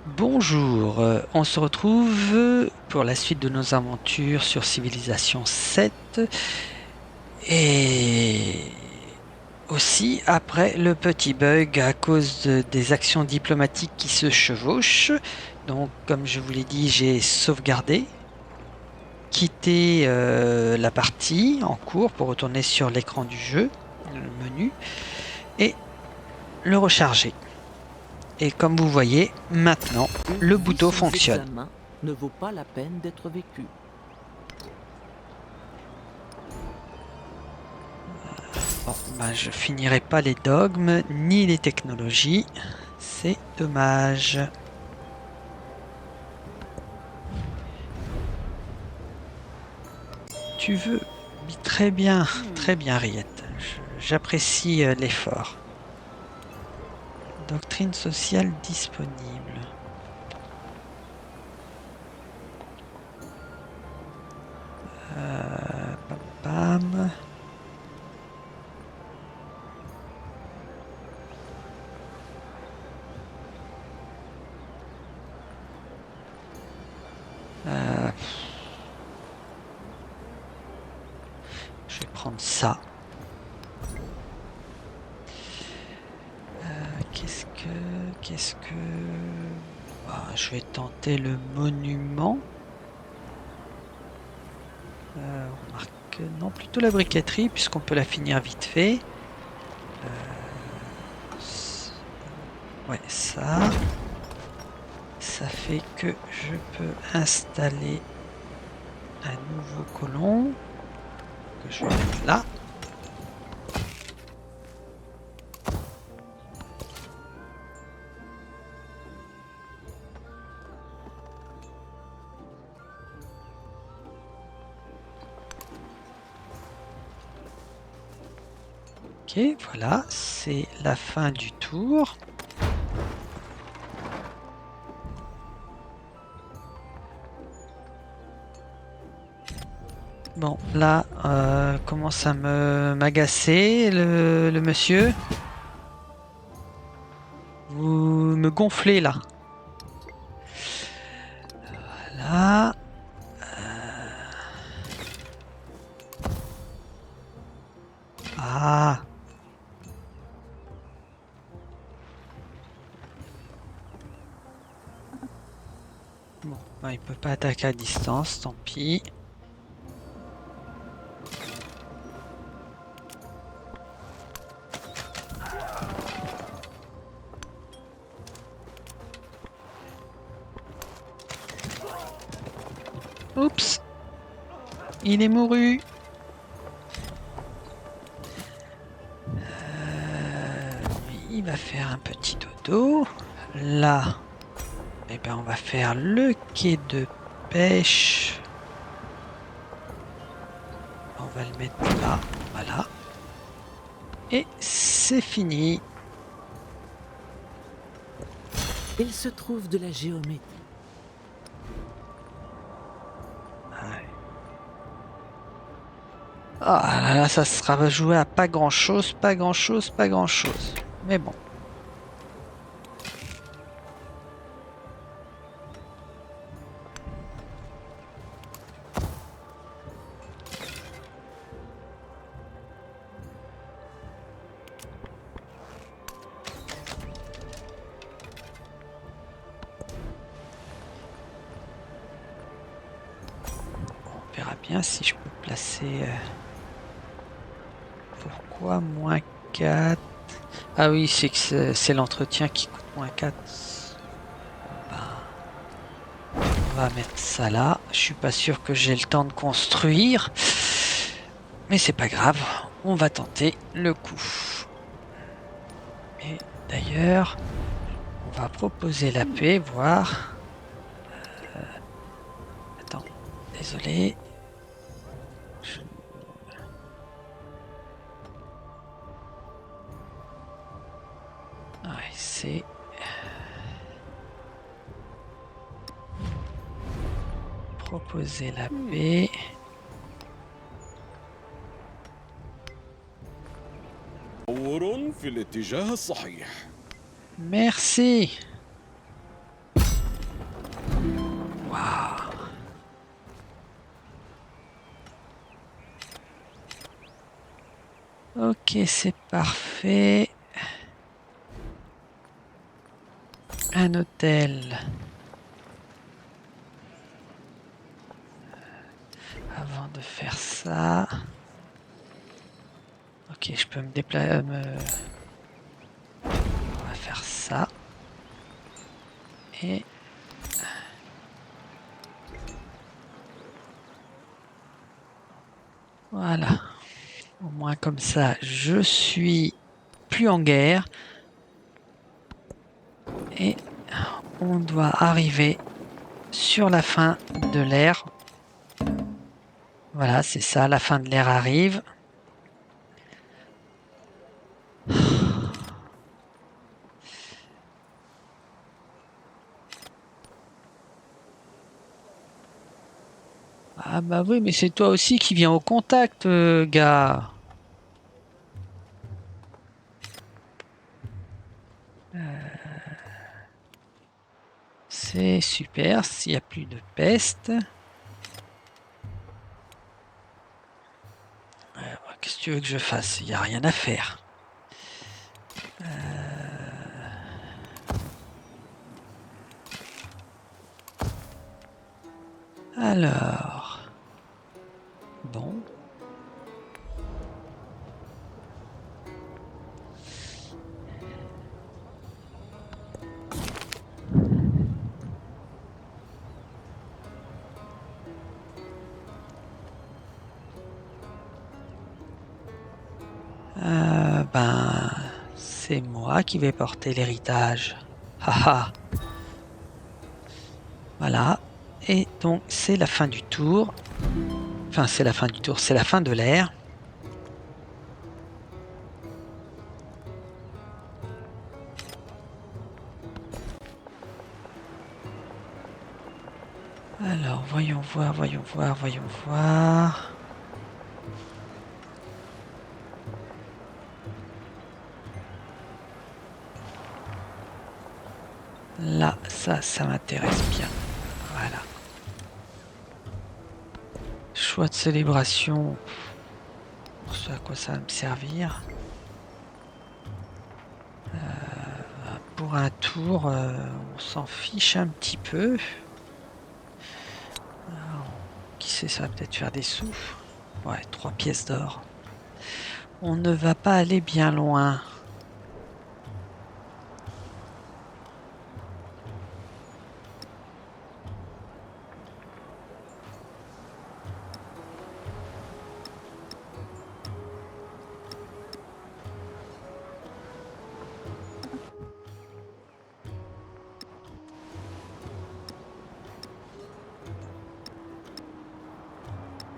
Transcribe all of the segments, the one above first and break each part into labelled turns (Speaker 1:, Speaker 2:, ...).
Speaker 1: Bonjour, on se retrouve pour la suite de nos aventures sur Civilisation 7 et aussi après le petit bug à cause des actions diplomatiques qui se chevauchent. Donc, comme je vous l'ai dit, j'ai sauvegardé, quitté la partie en cours pour retourner sur l'écran du jeu, le menu, et le recharger. Et comme vous voyez, maintenant,
Speaker 2: Une
Speaker 1: le
Speaker 2: vie
Speaker 1: bouton
Speaker 2: sans
Speaker 1: fonctionne.
Speaker 2: examen ne vaut pas la peine d'être vécue.
Speaker 1: Bon, ben, je finirai pas les dogmes ni les technologies. C'est dommage. Tu veux? Oui, très bien, Riette. J'apprécie l'effort. Doctrine sociale disponible. Pam, pam. Euh, je vais prendre ça. Qu'est-ce que... Ah, je vais tenter le monument. Remarque, non, plutôt la briqueterie, puisqu'on peut la finir vite fait. S- Ouais, ça fait que je peux installer un nouveau colon que je vais mettre là. Ok, voilà, c'est la fin du tour. Bon, là, commence à m'agacer le monsieur. Vous me gonflez là. Voilà. Ah, bon, bah, il peut pas attaquer à distance, tant pis. Oups, il est mouru. Lui, il va faire un petit dodo. Là, eh ben, on va faire le quai de pêche. On va le mettre là, voilà. Et c'est fini.
Speaker 2: Il se trouve de la géométrie.
Speaker 1: Ouais. Ah là là, ça sera joué à pas grand-chose, pas grand-chose, pas grand-chose. Mais bon. On verra bien si je peux placer... Pourquoi moins 4? Ah oui, c'est que c'est l'entretien qui coûte moins 4. Ben, on va mettre ça là. Je suis pas sûr que j'ai le temps de construire. Mais c'est pas grave. On va tenter le coup. Et d'ailleurs, on va proposer la paix, voir. Attends, désolé. Je- Ouais, c'est proposer la paix.
Speaker 3: تطور في الاتجاه الصحيح.
Speaker 1: Merci. Ok, c'est parfait. Un hôtel. Avant de faire ça... Ok, je peux me déplacer... On va faire ça. Et... Voilà. Au moins comme ça, je suis plus en guerre. Et on doit arriver sur la fin de l'ère. Voilà, c'est ça, la fin de l'ère arrive. Ah bah oui, mais c'est toi aussi qui viens au contact, gars. C'est super, s'il n'y a plus de peste. Qu'est-ce que tu veux que je fasse? Il n'y a rien à faire. Alors, bon. Ben, c'est moi qui vais porter l'héritage. Haha. Voilà. Et donc, c'est la fin du tour. Enfin, c'est la fin du tour, c'est la fin de l'ère. Alors, voyons voir, voyons voir, voyons voir. Là, ça m'intéresse bien. Voilà. Choix de célébration. Pour ce à quoi ça va me servir. Pour un tour, on s'en fiche un petit peu. Alors, qui sait, ça va peut-être faire des sous. Ouais, 3 pièces d'or. On ne va pas aller bien loin.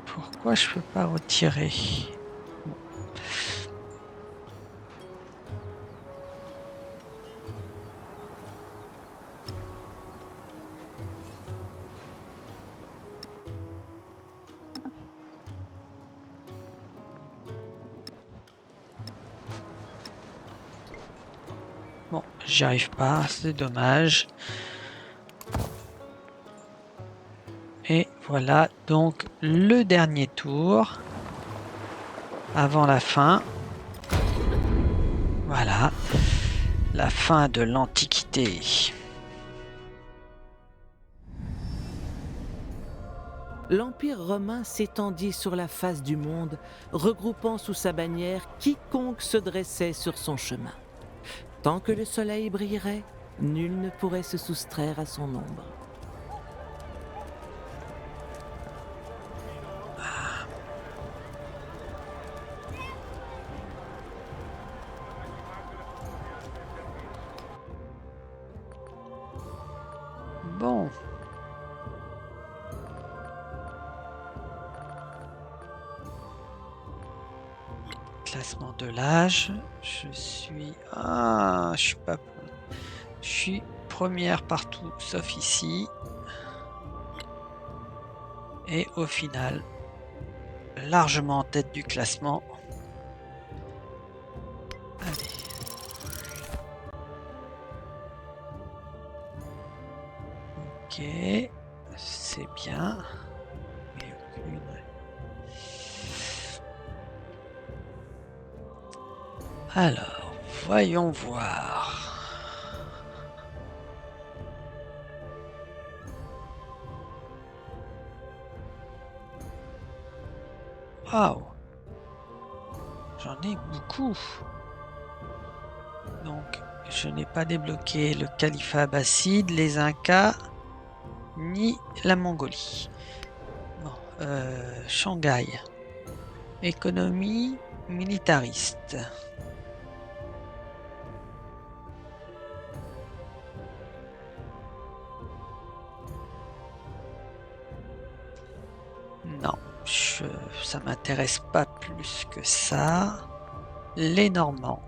Speaker 1: Pourquoi je peux pas retirer? Bon, j'y arrive pas, c'est dommage. Et voilà donc le dernier tour avant la fin. Voilà, la fin de l'Antiquité.
Speaker 2: L'Empire romain s'étendit sur la face du monde, regroupant sous sa bannière quiconque se dressait sur son chemin. Tant que le soleil brillerait, nul ne pourrait se soustraire à son ombre.
Speaker 1: Bon. Classement de l'âge. Je suis... Ah, je suis pas... Je suis première partout, sauf ici. Et au final, largement en tête du classement. Allez. Ok, c'est bien. Mais aucune. Alors, voyons voir. Waouh, j'en ai beaucoup. Donc, je n'ai pas débloqué le califat abbasside, les Incas, ni la Mongolie. Bon, Shanghai. Économie militariste. Non, ça m'intéresse pas plus que ça. Les Normands.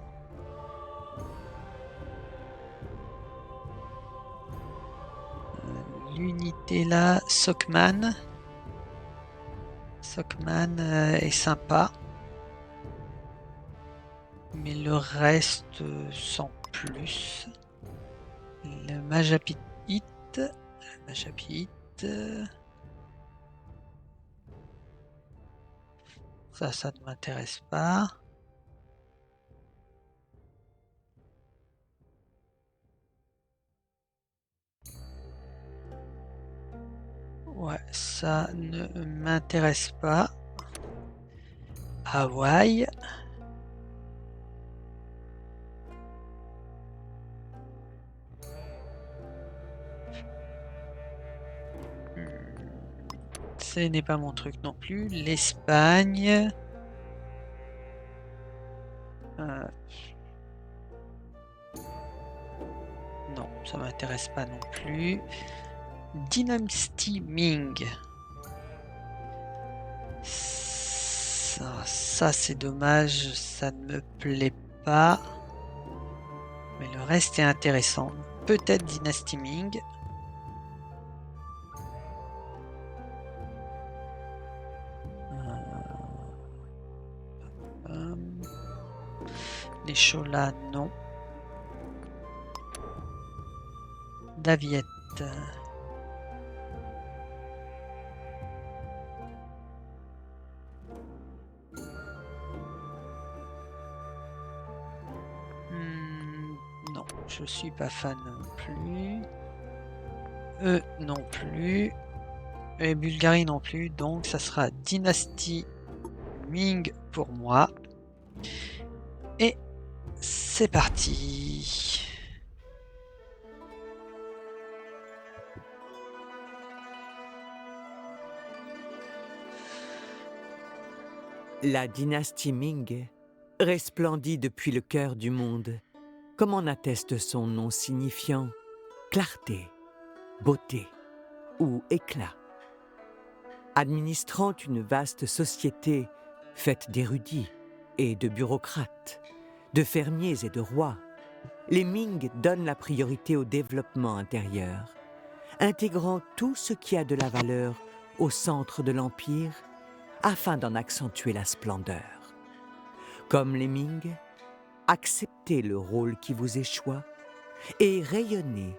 Speaker 1: L'unité là, Sockman. Sockman est sympa. Mais le reste sans plus. Le Majapahit. Majapahit. Ça ne m'intéresse pas. Ouais, ça ne m'intéresse pas. Hawaï. Ce n'est pas mon truc non plus. L'Espagne. Non, ça m'intéresse pas non plus. Dynasty Ming. Ça c'est dommage, ça ne me plaît pas. Mais le reste est intéressant. Peut-être Dynasty Ming. Les Cholas, non. Daviette. Non, je suis pas fan non plus. Eux non plus. Et Bulgarie non plus. Donc ça sera Dynastie Ming pour moi. Et c'est parti.
Speaker 2: La dynastie Ming resplendit depuis le cœur du monde, comme en atteste son nom signifiant clarté, beauté ou éclat. Administrant une vaste société faite d'érudits et de bureaucrates, de fermiers et de rois, les Ming donnent la priorité au développement intérieur, intégrant tout ce qui a de la valeur au centre de l'Empire afin d'en accentuer la splendeur. Comme les Ming, acceptez le rôle qui vous échoit et rayonnez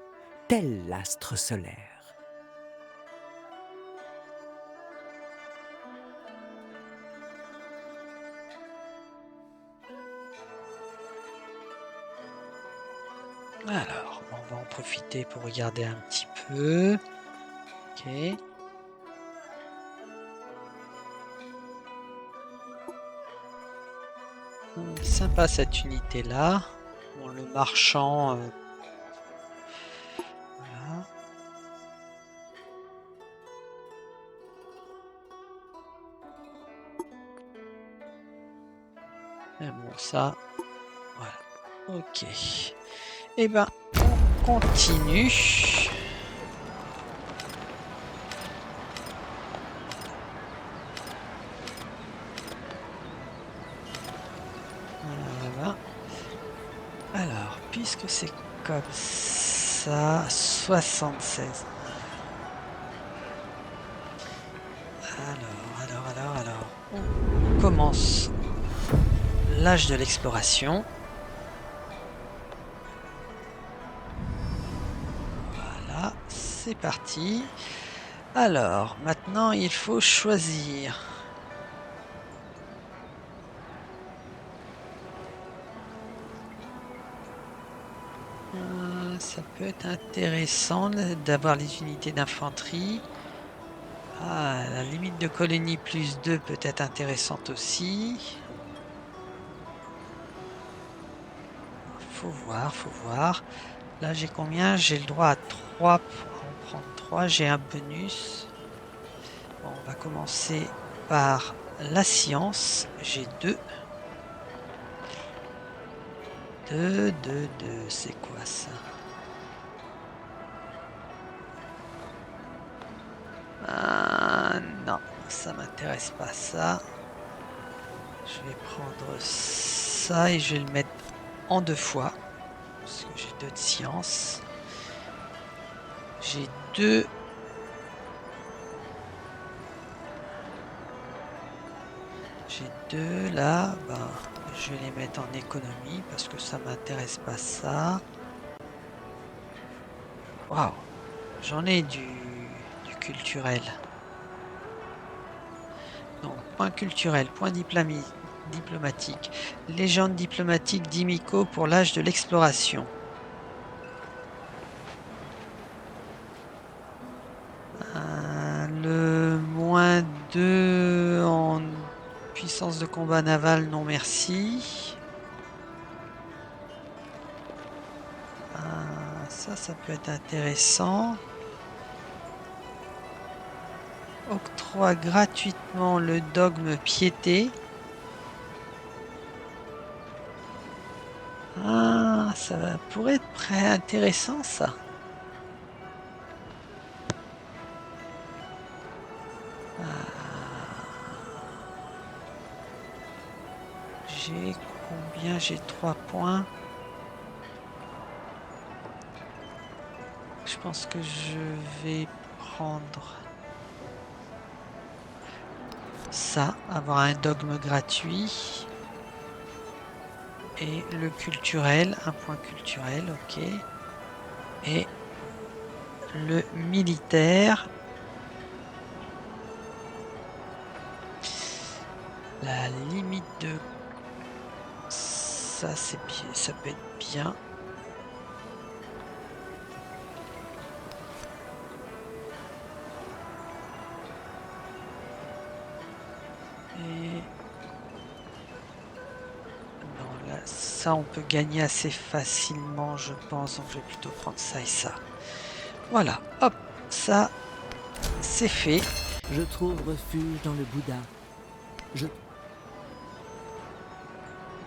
Speaker 2: tel l'astre solaire.
Speaker 1: Alors, on va en profiter pour regarder un petit peu. Ok. Sympa cette unité là. Bon, le marchand. Voilà. Et bon, ça. Voilà. Ok. Et ben, on continue. Voilà. Alors, puisque c'est comme ça, 76. Alors. On commence l'âge de l'exploration. Voilà, c'est parti. Alors, maintenant, il faut choisir. Ça peut être intéressant d'avoir les unités d'infanterie. Ah, la limite de colonie plus 2 peut être intéressante aussi. Faut voir, faut voir. Là, j'ai combien? J'ai le droit à 3 pour en prendre 3. J'ai un bonus. Bon, on va commencer par la science. J'ai 2. 2, 2, 2. C'est quoi ça? Ah, non, ça m'intéresse pas ça. Je vais prendre ça et je vais le mettre en 2 fois. Parce que j'ai 2 de science. J'ai 2. J'ai 2 là. Ben, je vais les mettre en économie parce que ça m'intéresse pas ça. Waouh, j'en ai du culturel. Donc, point culturel, point diplomatique. Légende diplomatique d'Imiko pour l'âge de l'exploration. Le -2 en puissance de combat naval, non merci. Ça peut être intéressant. Octroie gratuitement le dogme piété. Ah, pourrait être très intéressant ça. J'ai combien? J'ai 3 points. Je pense que je vais prendre ça, avoir un dogme gratuit. Et le culturel, un point culturel, ok. Et le militaire. La limite de ça, c'est bien, ça peut être bien. Et non, là, ça, on peut gagner assez facilement, je pense. Donc, je vais plutôt prendre ça et ça. Voilà, hop, ça, c'est fait.
Speaker 2: Je trouve refuge dans le Bouddha.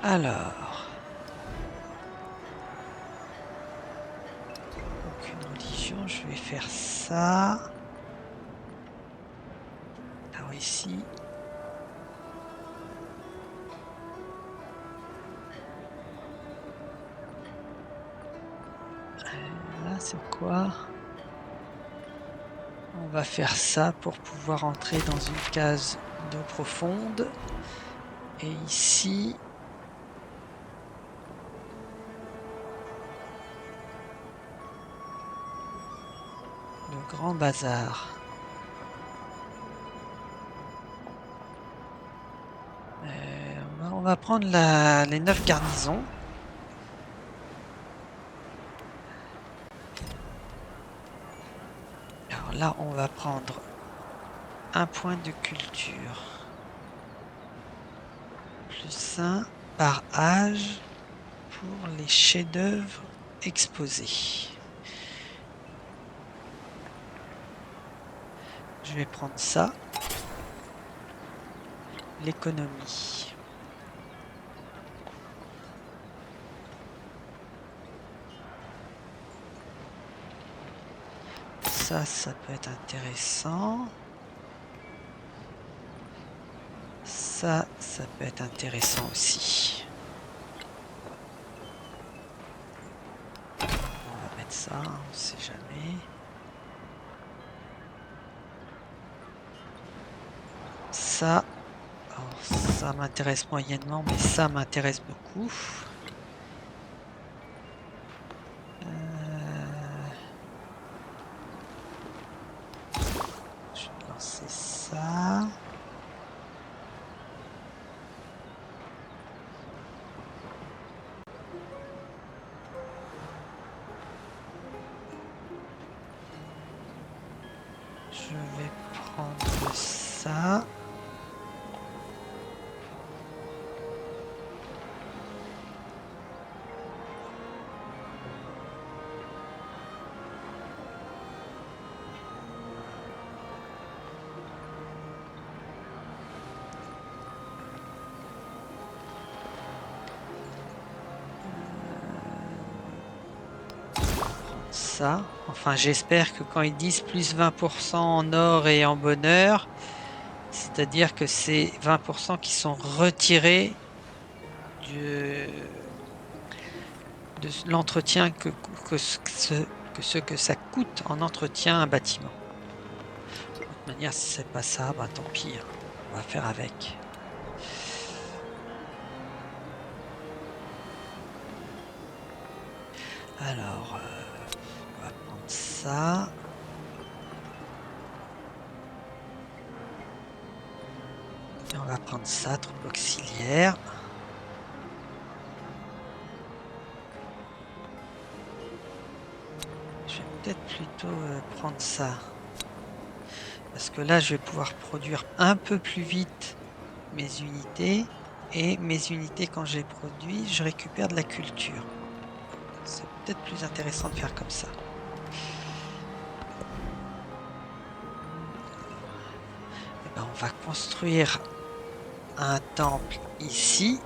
Speaker 1: Alors, aucune religion, je vais faire ça. Alors ici, là c'est quoi? On va faire ça pour pouvoir entrer dans une case d'eau profonde. Et ici, le grand bazar. On va prendre les 9 garnisons. Alors là, on va prendre un point de culture. Plus 1 par âge pour les chefs-d'œuvre exposés. Je vais prendre ça. L'économie. Ça peut être intéressant. Ça peut être intéressant aussi. On va mettre ça, on sait jamais. Ça, alors ça m'intéresse moyennement, mais ça m'intéresse beaucoup. Je vais lancer ça. Je vais prendre ça. Ça. Enfin, j'espère que quand ils disent plus 20% en or et en bonheur, c'est-à-dire que c'est 20% qui sont retirés de l'entretien que ça coûte en entretien un bâtiment. De toute manière, si c'est pas ça, bah tant pis, hein. On va faire avec. Alors, on va prendre ça. Et on va prendre ça, troupe auxiliaire. Je vais peut-être plutôt prendre ça. Parce que là, je vais pouvoir produire un peu plus vite mes unités. Et mes unités, quand j'ai produit, je récupère de la culture. C'est peut-être plus intéressant de faire comme ça. Eh ben, on va construire un temple ici.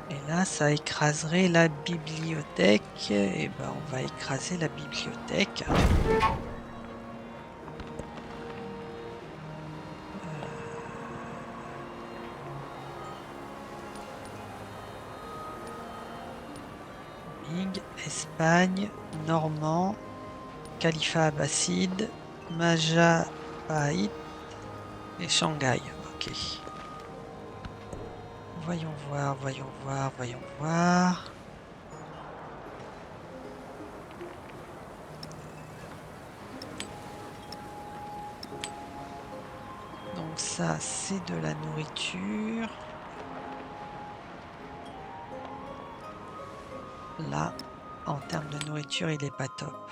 Speaker 1: Et là, ça écraserait la bibliothèque. Et ben, on va écraser la bibliothèque. Espagne, Normand, Califat abbasside, Majapahit et Shanghai. Ok. Voyons voir, voyons voir, voyons voir. Donc ça, c'est de la nourriture. Là, en termes de nourriture, il est pas top.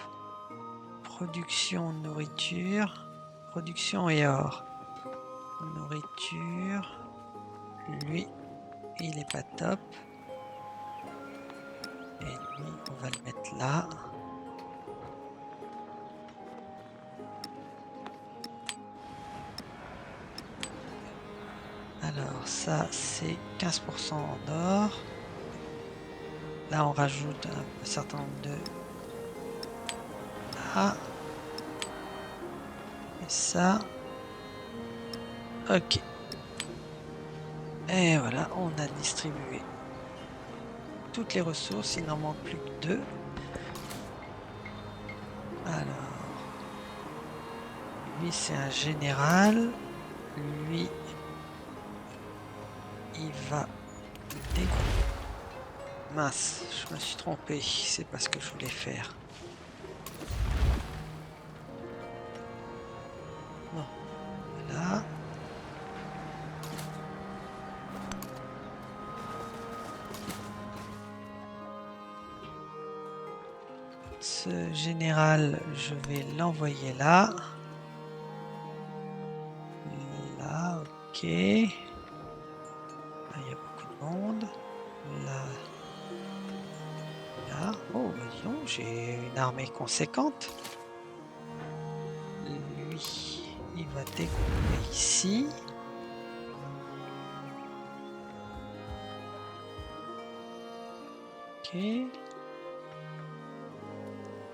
Speaker 1: Production, nourriture, production et or. Nourriture, lui, il est pas top. Et lui, on va le mettre là. Alors ça, c'est 15% en or. Là, on rajoute un certain nombre de... Là. Et ça. Ok. Et voilà, on a distribué toutes les ressources. Il n'en manque plus que 2. Alors, lui, c'est un général. Lui, il va découper. Mince, je me suis trompé. C'est pas ce que je voulais faire. Bon, voilà. Ce général, je vais l'envoyer là. Là, ok. Là, il y a beaucoup de monde. Là. Là. Oh, bah dis donc, j'ai une armée conséquente. Lui, il va découper ici. Ok.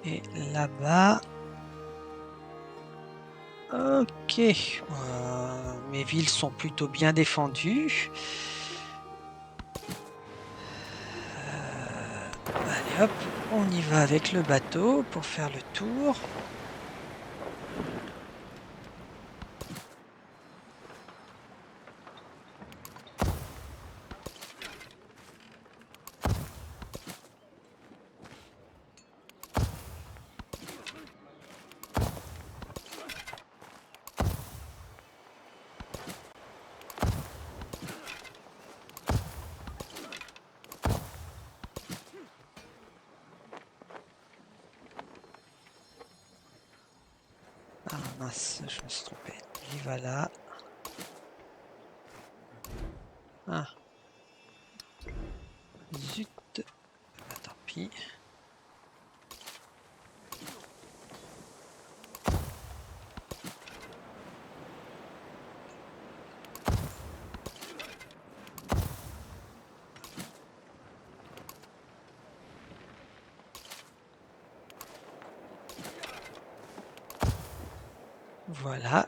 Speaker 1: Et là-bas. Ok. Mes villes sont plutôt bien défendues. Allez hop, on y va avec le bateau pour faire le tour. mince, je me suis trompé. Lui voilà. Ah, zut. Bah, tant pis. Voilà.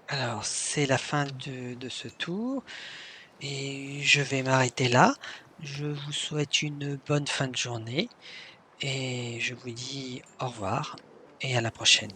Speaker 1: Alors, c'est la fin de ce tour et je vais m'arrêter là. Je vous souhaite une bonne fin de journée et je vous dis au revoir et à la prochaine.